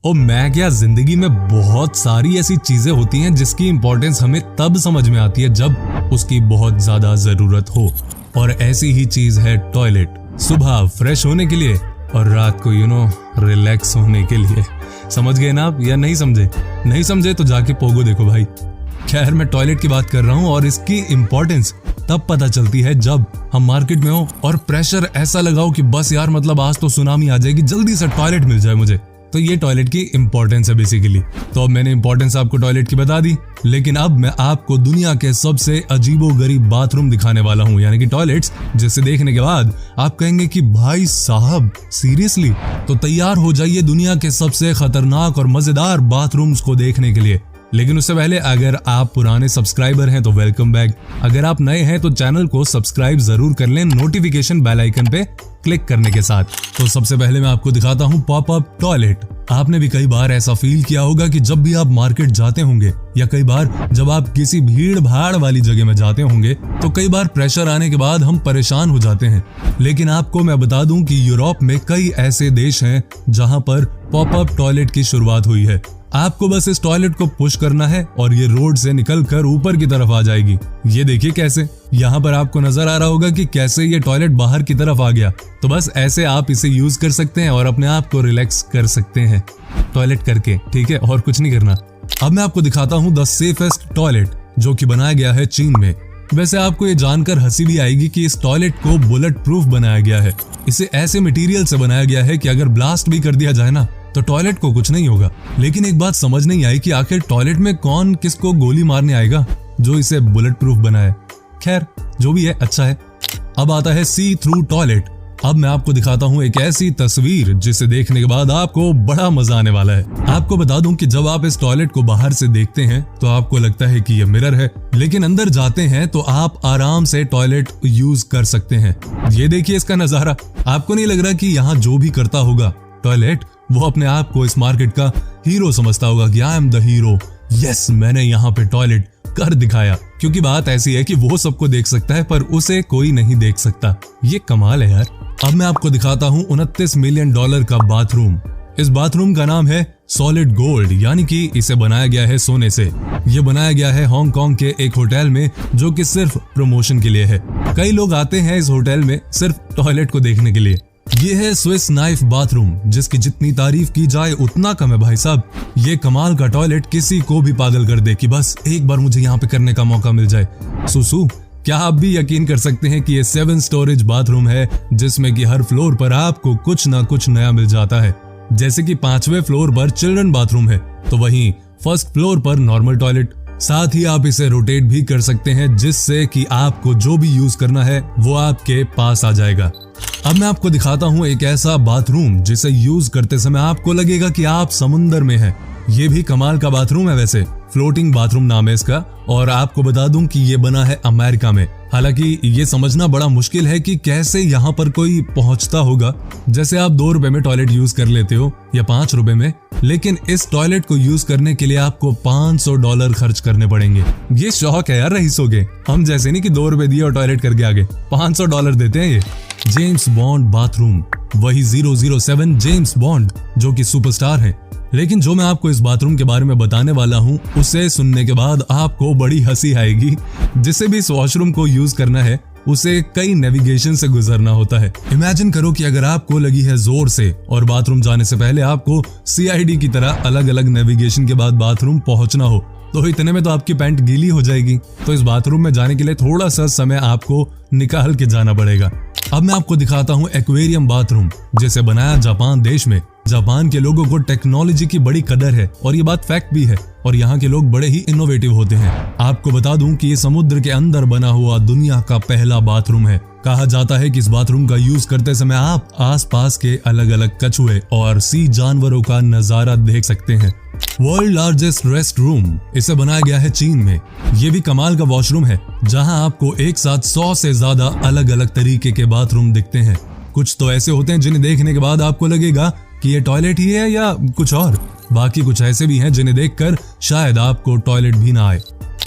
और मैं क्या, जिंदगी में बहुत सारी ऐसी चीजें होती हैं जिसकी इंपॉर्टेंस हमें तब समझ में आती है जब उसकी बहुत ज्यादा जरूरत हो। और ऐसी ही चीज है टॉयलेट। सुबह फ्रेश होने के लिए और रात को रिलैक्स होने के लिए। समझ गए ना आप, या नहीं समझे? नहीं समझे तो जाके पोगो देखो भाई। खैर, मैं टॉयलेट की बात कर रहा हूँ और इसकी इंपॉर्टेंस तब पता चलती है जब हम मार्केट में हो और प्रेशर ऐसा लगाओ कि बस यार, मतलब आज तो सुनामी आ जाएगी, जल्दी से टॉयलेट मिल जाए मुझे। तो ये टॉयलेट की इंपॉर्टेंस है बेसिकली। तो अब मैंने इंपॉर्टेंस आपको टॉयलेट की बता दी, लेकिन अब मैं आपको दुनिया के सबसे अजीबोगरीब बाथरूम दिखाने वाला हूँ, यानी कि टॉयलेट्स, जिसे देखने के बाद आप कहेंगे कि भाई साहब सीरियसली? तो तैयार हो जाइए दुनिया के सबसे खतरनाक और मजेदार बाथरूम्स को देखने के लिए। लेकिन उससे पहले अगर आप पुराने सब्सक्राइबर हैं तो वेलकम बैक। अगर आप नए हैं तो चैनल को सब्सक्राइब जरूर कर लें नोटिफिकेशन बेल आइकन पे क्लिक करने के साथ। तो सबसे पहले मैं आपको दिखाता हूँ पॉपअप टॉयलेट। आपने भी कई बार ऐसा फील किया होगा कि जब भी आप मार्केट जाते होंगे या कई बार जब आप किसी भीड़ भाड़ वाली जगह में जाते होंगे तो कई बार प्रेशर आने के बाद हम परेशान हो जाते हैं। लेकिन आपको मैं बता दूं कि यूरोप में कई ऐसे देश हैं जहां पर पॉपअप टॉयलेट की शुरुआत हुई है। आपको बस इस टॉयलेट को पुश करना है और ये रोड से निकलकर ऊपर की तरफ आ जाएगी। ये देखिए कैसे, यहाँ पर आपको नजर आ रहा होगा कि कैसे ये टॉयलेट बाहर की तरफ आ गया। तो बस ऐसे आप इसे यूज कर सकते हैं और अपने आप को रिलैक्स कर सकते हैं टॉयलेट करके, ठीक है, और कुछ नहीं करना। अब मैं आपको दिखाता हूँ द सेफेस्ट टॉयलेट, जो कि बनाया गया है चीन में। वैसे आपको ये जानकर हंसी भी आएगी कि इस टॉयलेट को बुलेट प्रूफ बनाया गया है। इसे ऐसे मटेरियल से बनाया गया है कि अगर ब्लास्ट भी कर दिया जाए ना तो टॉयलेट को कुछ नहीं होगा। लेकिन एक बात समझ नहीं आई कि आखिर टॉयलेट में कौन किसको गोली मारने आएगा जो इसे बुलेट प्रूफ बनाए। खैर, जो भी है अच्छा है। अब आता है सी थ्रू टॉयलेट। अब मैं आपको दिखाता हूँ एक ऐसी तस्वीर जिसे देखने के बाद आपको बड़ा मजा आने वाला है। आपको बता दूं कि जब आप इस टॉयलेट को बाहर से देखते हैं तो आपको लगता है कि ये मिरर है, लेकिन अंदर जाते हैं तो आप आराम से टॉयलेट यूज कर सकते हैं। ये देखिए इसका नजारा। आपको नहीं लग रहा कि यहाँ जो भी करता होगा टॉयलेट, वो अपने आप को इस मार्केट का हीरो समझता होगा कि I am the hero, yes मैंने यहाँ पे टॉयलेट कर दिखाया। क्योंकि बात ऐसी है कि वो सबको देख सकता है पर उसे कोई नहीं देख सकता। ये कमाल है यार। अब मैं आपको दिखाता हूँ $29 मिलियन का बाथरूम। इस बाथरूम का नाम है सॉलिड गोल्ड, यानी कि इसे बनाया गया है सोने से। ये बनाया गया है हांगकांग के एक होटल में, जो कि सिर्फ प्रमोशन के लिए है। कई लोग आते हैं इस होटल में सिर्फ टॉयलेट को देखने के लिए। ये है स्विस नाइफ बाथरूम, जिसकी जितनी तारीफ की जाए उतना कम है भाई साहब। ये कमाल का टॉयलेट किसी को भी पागल कर दे कि बस एक बार मुझे यहाँ पे करने का मौका मिल जाए। सुसु, क्या आप भी यकीन कर सकते हैं कि ये 7 स्टोरेज बाथरूम है, जिसमें कि हर फ्लोर पर आपको कुछ ना कुछ नया मिल जाता है। जैसे कि 5वें फ्लोर पर चिल्ड्रन बाथरूम है, तो वहीं फर्स्ट फ्लोर पर नॉर्मल टॉयलेट। साथ ही आप इसे रोटेट भी कर सकते हैं, जिससे कि आपको जो भी यूज करना है वो आपके पास आ जाएगा। अब मैं आपको दिखाता हूँ एक ऐसा बाथरूम जिसे यूज करते समय आपको लगेगा कि आप समुंदर में हैं। ये भी कमाल का बाथरूम है वैसे, फ्लोटिंग बाथरूम नाम है इसका। और आपको बता दूं कि ये बना है अमेरिका में। हालांकि ये समझना बड़ा मुश्किल है कि कैसे यहाँ पर कोई पहुंचता होगा। जैसे आप $2 में टॉयलेट यूज कर लेते हो या $5 में, लेकिन इस टॉयलेट को यूज करने के लिए आपको $500 खर्च करने पड़ेंगे। ये शौक है यार रईसों के। हम जैसे नहीं कि $2 दिए और टॉयलेट करके आगे, $500 देते हैं ये। जेम्स बॉन्ड बाथरूम, वही 007 जेम्स बॉन्ड जो कि सुपरस्टार है। लेकिन जो मैं आपको इस बाथरूम के बारे में बताने वाला हूँ, उसे सुनने के बाद आपको बड़ी हंसी आएगी। जिसे भी इस वॉशरूम को यूज करना है उसे कई नेविगेशन से गुजरना होता है। इमेजिन करो कि अगर आपको लगी है जोर से और बाथरूम जाने से पहले आपको CID की तरह अलग अलग नेविगेशन के बाद बाथरूम पहुंचना हो, तो इतने में तो आपकी पैंट गीली हो जाएगी। तो इस बाथरूम में जाने के लिए थोड़ा सा समय आपको निकाल के जाना पड़ेगा। अब मैं आपको दिखाता हूँ एक्वेरियम बाथरूम, जिसे बनाया जापान देश में। जापान के लोगों को टेक्नोलॉजी की बड़ी कदर है और ये बात फैक्ट भी है, और यहाँ के लोग बड़े ही इनोवेटिव होते हैं। आपको बता दूं कि ये समुद्र के अंदर बना हुआ दुनिया का पहला बाथरूम है। कहा जाता है कि इस बाथरूम का यूज करते समय आप आसपास के अलग अलग कछुए और सी जानवरों का नजारा देख सकते हैं। वर्ल्ड लार्जेस्ट रेस्ट रूम, इसे बनाया गया है चीन में। ये भी कमाल का वॉशरूम है, जहां आपको एक साथ 100 से ज्यादा अलग अलग तरीके के बाथरूम दिखते हैं। कुछ तो ऐसे होते हैं जिन्हें देखने के बाद आपको लगेगा कि ये टॉयलेट ही है या कुछ और। बाकी कुछ ऐसे भी हैं जिन्हें देखकर शायद आपको टॉयलेट भी ना आए।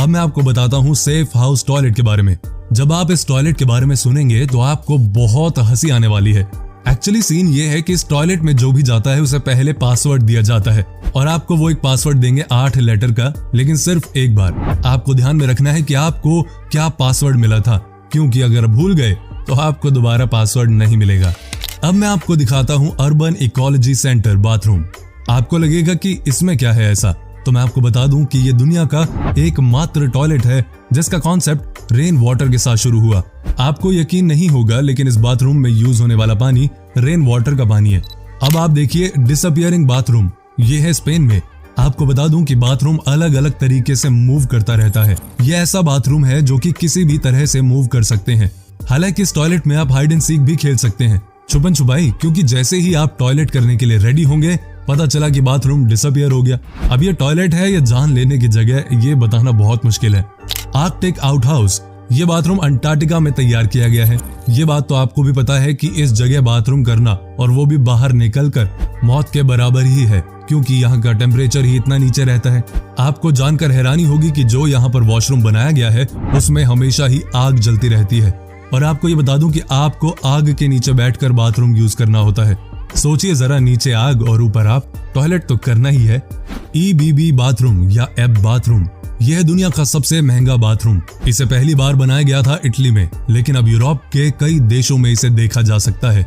अब मैं आपको बताता हूँ सेफ हाउस टॉयलेट के बारे में। जब आप इस टॉयलेट के बारे में सुनेंगे तो आपको बहुत हंसी आने वाली है। एक्चुअली सीन ये है कि इस टॉयलेट में जो भी जाता है उसे पहले पासवर्ड दिया जाता है और आपको वो एक पासवर्ड देंगे 8 लेटर का, लेकिन सिर्फ एक बार। आपको ध्यान में रखना है कि आपको क्या पासवर्ड मिला था, क्योंकि अगर भूल गए तो आपको दोबारा पासवर्ड नहीं मिलेगा। अब मैं आपको दिखाता हूँ अर्बन इकोलॉजी सेंटर बाथरूम। आपको लगेगा कि इसमें क्या है ऐसा, तो मैं आपको बता दूं कि ये दुनिया का एकमात्र टॉयलेट है जिसका कॉन्सेप्ट रेन वाटर के साथ शुरू हुआ। आपको यकीन नहीं होगा, लेकिन इस बाथरूम में यूज होने वाला पानी रेन वाटर का पानी है। अब आप देखिए डिसअपियरिंग बाथरूम, ये है स्पेन में। आपको बता दूं कि बाथरूम अलग अलग तरीके से मूव करता रहता है। ये ऐसा बाथरूम है जो कि किसी भी तरह से मूव कर सकते हैं। हालांकि इस टॉयलेट में आप हाइड एंड सीक भी खेल सकते हैं, छुपन छुपाई, क्योंकि जैसे ही आप टॉयलेट करने के लिए रेडी होंगे पता चला कि बाथरूम डिसअपियर हो गया। अब ये टॉयलेट है या जान लेने की जगह, ये बताना बहुत मुश्किल है। आर्कटिक आउट हाउस, ये बाथरूम अंटार्कटिका में तैयार किया गया है। ये बात तो आपको भी पता है कि इस जगह बाथरूम करना, और वो भी बाहर निकलकर, मौत के बराबर ही है, क्योंकि यहाँ का टेम्परेचर ही इतना नीचे रहता है। आपको जानकर हैरानी होगी कि जो यहाँ पर वॉशरूम बनाया गया है उसमें हमेशा ही आग जलती रहती है। और आपको ये बता दूं कि आपको आग के नीचे बैठकर बाथरूम यूज करना होता है। सोचिए जरा, नीचे आग और ऊपर आप, टॉयलेट तो करना ही है। EBB बाथरूम या एब बाथरूम, यह है दुनिया का सबसे महंगा बाथरूम। इसे पहली बार बनाया गया था इटली में, लेकिन अब यूरोप के कई देशों में इसे देखा जा सकता है।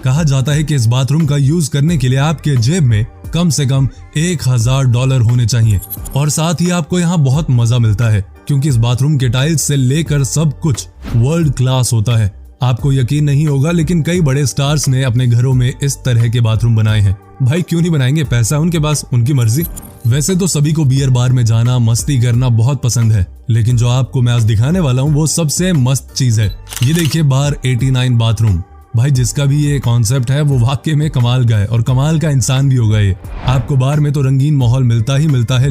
कहा जाता है कि इस बाथरूम का यूज करने के लिए आपके जेब में कम से कम $1000 होने चाहिए, और साथ ही आपको यहाँ बहुत मजा मिलता है, क्योंकि इस बाथरूम के टाइल्स से लेकर सब कुछ वर्ल्ड क्लास होता है। आपको यकीन नहीं होगा, लेकिन कई बड़े स्टार्स ने अपने घरों में इस तरह के बाथरूम बनाए हैं। भाई क्यों नहीं बनाएंगे, पैसा उनके पास, उनकी मर्जी। वैसे तो सभी को बियर बार में जाना, मस्ती करना बहुत पसंद है, लेकिन जो आपको मैं आज दिखाने वाला हूँ वो सबसे मस्त चीज है। ये देखिए बार 89 बाथरूम। भाई जिसका भी ये कॉन्सेप्ट है वो वाकई में कमाल का है, और कमाल का इंसान भी होगा ये। आपको बार में तो रंगीन माहौल मिलता ही मिलता है,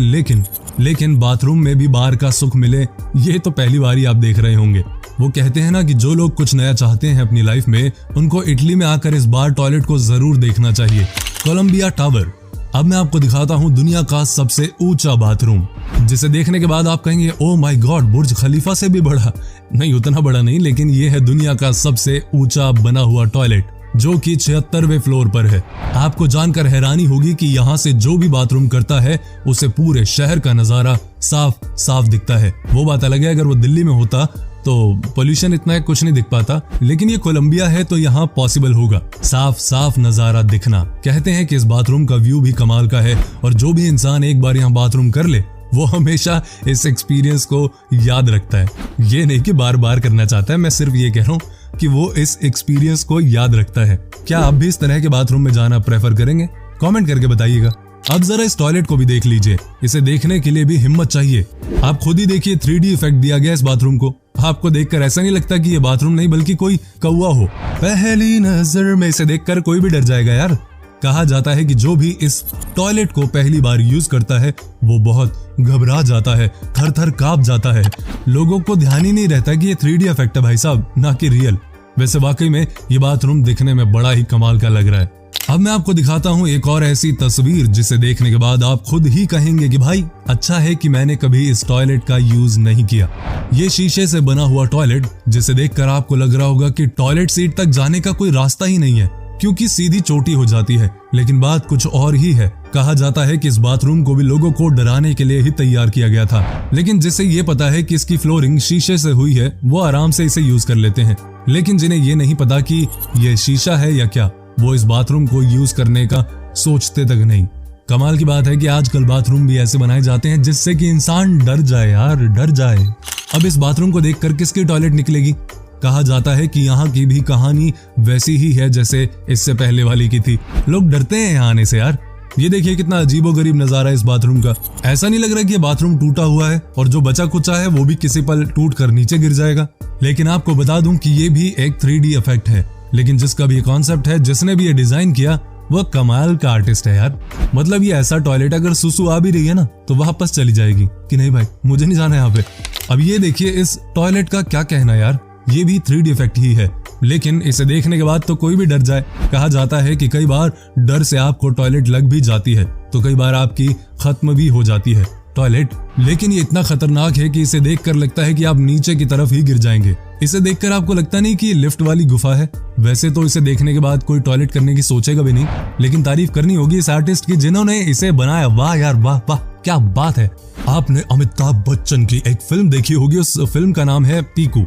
लेकिन बाथरूम में भी बार का सुख मिले, ये तो पहली बार ही आप देख रहे होंगे। वो कहते हैं ना कि जो लोग कुछ नया चाहते हैं अपनी लाइफ में, उनको इटली में आकर इस बार टॉयलेट को जरूर देखना चाहिए। Columbia tower. अब मैं आपको दिखाता हूँ दुनिया का सबसे ऊंचा बाथरूम, जिसे देखने के बाद आप कहेंगे ओ माय गॉड, बुर्ज खलीफा से भी बड़ा। नहीं, उतना बड़ा नहीं, लेकिन ये है दुनिया का सबसे ऊंचा बना हुआ टॉयलेट, जो कि 76वें फ्लोर पर है। आपको जानकर हैरानी होगी कि यहाँ से जो भी बाथरूम करता है उसे पूरे शहर का नजारा साफ साफ दिखता है। वो बात अलग है, अगर वो दिल्ली में होता तो पोल्यूशन इतना कुछ नहीं दिख पाता, लेकिन ये कोलंबिया है तो यहाँ पॉसिबल होगा साफ साफ नजारा दिखना। कहते हैं कि इस बाथरूम का व्यू भी कमाल का है, और जो भी इंसान एक बार यहाँ बाथरूम कर ले वो हमेशा इस एक्सपीरियंस को याद रखता है। ये नहीं कि बार बार करना चाहता है, मैं सिर्फ ये कह रहा हूँ कि वो इस एक्सपीरियंस को याद रखता है। क्या आप भी इस तरह के बाथरूम में जाना प्रेफर करेंगे? कमेंट करके बताइएगा। अब जरा इस टॉयलेट को भी देख लीजिए, इसे देखने के लिए भी हिम्मत चाहिए। आप खुद ही देखिए, 3D इफेक्ट दिया गया इस बाथरूम को। आपको देखकर ऐसा नहीं लगता कि ये बाथरूम नहीं बल्कि कोई कौवा हो। पहली नजर में इसे देखकर कोई भी डर जाएगा यार। कहा जाता है कि जो भी इस टॉयलेट को पहली बार यूज करता है वो बहुत घबरा जाता है, थर थर कांप जाता है। लोगों को ध्यान ही नहीं रहता कि ये 3D इफेक्ट है भाई साहब, ना कि रियल। वैसे वाकई में ये बाथरूम दिखने में बड़ा ही कमाल का लग रहा है। अब मैं आपको दिखाता हूँ एक और ऐसी तस्वीर जिसे देखने के बाद आप खुद ही कहेंगे कि भाई अच्छा है कि मैंने कभी इस टॉयलेट का यूज नहीं किया। ये शीशे से बना हुआ टॉयलेट, जिसे देखकर आपको लग रहा होगा कि टॉयलेट सीट तक जाने का कोई रास्ता ही नहीं है, क्योंकि सीधी चोटी हो जाती है। लेकिन बात कुछ और ही है। कहा जाता है कि इस बाथरूम को भी लोगों को डराने के लिए ही तैयार किया गया था, लेकिन जिसे ये पता है कि इसकी फ्लोरिंग शीशे से हुई है वो आराम से इसे यूज कर लेते हैं। लेकिन जिन्हें ये नहीं पता कि ये शीशा है या क्या, वो इस बाथरूम को यूज करने का सोचते तक नहीं। कमाल की बात है कि आजकल बाथरूम भी ऐसे बनाए जाते हैं जिससे कि इंसान डर जाए यार, डर जाए। अब इस बाथरूम को देखकर किसकी टॉयलेट निकलेगी? कहा जाता है कि यहाँ की भी कहानी वैसी ही है जैसे इससे पहले वाली की थी। लोग डरते हैं यहाँ आने से यार। ये देखिए कितना अजीबोगरीब नजारा है इस बाथरूम का। ऐसा नहीं लग रहा कि ये बाथरूम टूटा हुआ है और जो बचा कुचा है वो भी किसी पल टूट कर नीचे गिर जाएगा। लेकिन आपको बता दूं कि ये भी एक 3D इफेक्ट है, लेकिन जिसका भी कॉन्सेप्ट है, जिसने भी ये डिजाइन किया, वो कमाल का आर्टिस्ट है यार। मतलब ये ऐसा टॉयलेट अगर सुसु आ भी रही है ना तो वापस चली जाएगी कि नहीं भाई मुझे नहीं जाना यहाँ पे। अब ये देखिए इस टॉयलेट का क्या कहना यार, ये भी 3D इफेक्ट ही है, लेकिन इसे देखने के बाद तो कोई भी डर जाए। कहा जाता है कि कई बार डर से आपको टॉयलेट लग भी जाती है तो कई बार आपकी खत्म भी हो जाती है। टॉयलेट। लेकिन ये इतना खतरनाक है कि इसे देखकर लगता है कि आप नीचे की तरफ ही गिर जाएंगे। इसे देखकर आपको लगता नहीं कि ये लिफ्ट वाली गुफा है। वैसे तो इसे देखने के बाद कोई टॉयलेट करने की सोचेगा भी नहीं, लेकिन तारीफ करनी होगी इस आर्टिस्ट की जिन्होंने इसे बनाया। वाह यार वाह वाह, क्या बात है। आपने अमिताभ बच्चन की एक फिल्म देखी होगी, उस फिल्म का नाम है पीकू।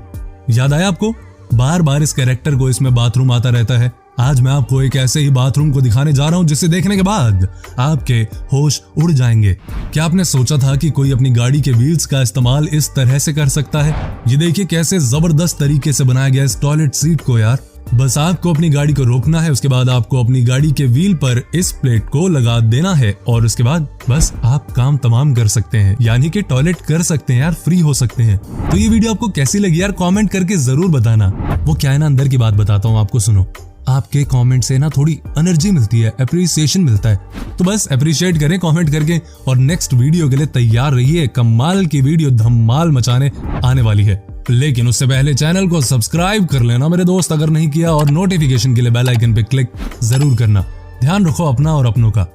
याद आया आपको? बार बार इस कैरेक्टर को इसमें बाथरूम आता रहता है। आज मैं आपको एक ऐसे ही बाथरूम को दिखाने जा रहा हूं जिसे देखने के बाद आपके होश उड़ जाएंगे। क्या आपने सोचा था कि कोई अपनी गाड़ी के व्हील्स का इस्तेमाल इस तरह से कर सकता है? ये देखिए कैसे जबरदस्त तरीके से बनाया गया इस टॉयलेट सीट को यार। बस आपको अपनी गाड़ी को रोकना है, उसके बाद आपको अपनी गाड़ी के व्हील पर इस प्लेट को लगा देना है और उसके बाद बस आप काम तमाम कर सकते हैं, यानी कि टॉयलेट कर सकते हैं यार, फ्री हो सकते हैं। तो ये वीडियो आपको कैसी लगी यार, कमेंट करके जरूर बताना। वो क्या है ना, अंदर की बात बताता हूँ आपको, सुनो। आपके कमेंट से ना थोड़ी एनर्जी मिलती है, एप्रिसिएशन मिलता है, तो बस अप्रिशिएट करें कमेंट करके। और नेक्स्ट वीडियो के लिए तैयार रहिए, कमाल की वीडियो धमाल मचाने आने वाली है। लेकिन उससे पहले चैनल को सब्सक्राइब कर लेना मेरे दोस्त अगर नहीं किया, और नोटिफिकेशन के लिए बेल आइकन पे क्लिक जरूर करना। ध्यान रखो अपना और अपनों का।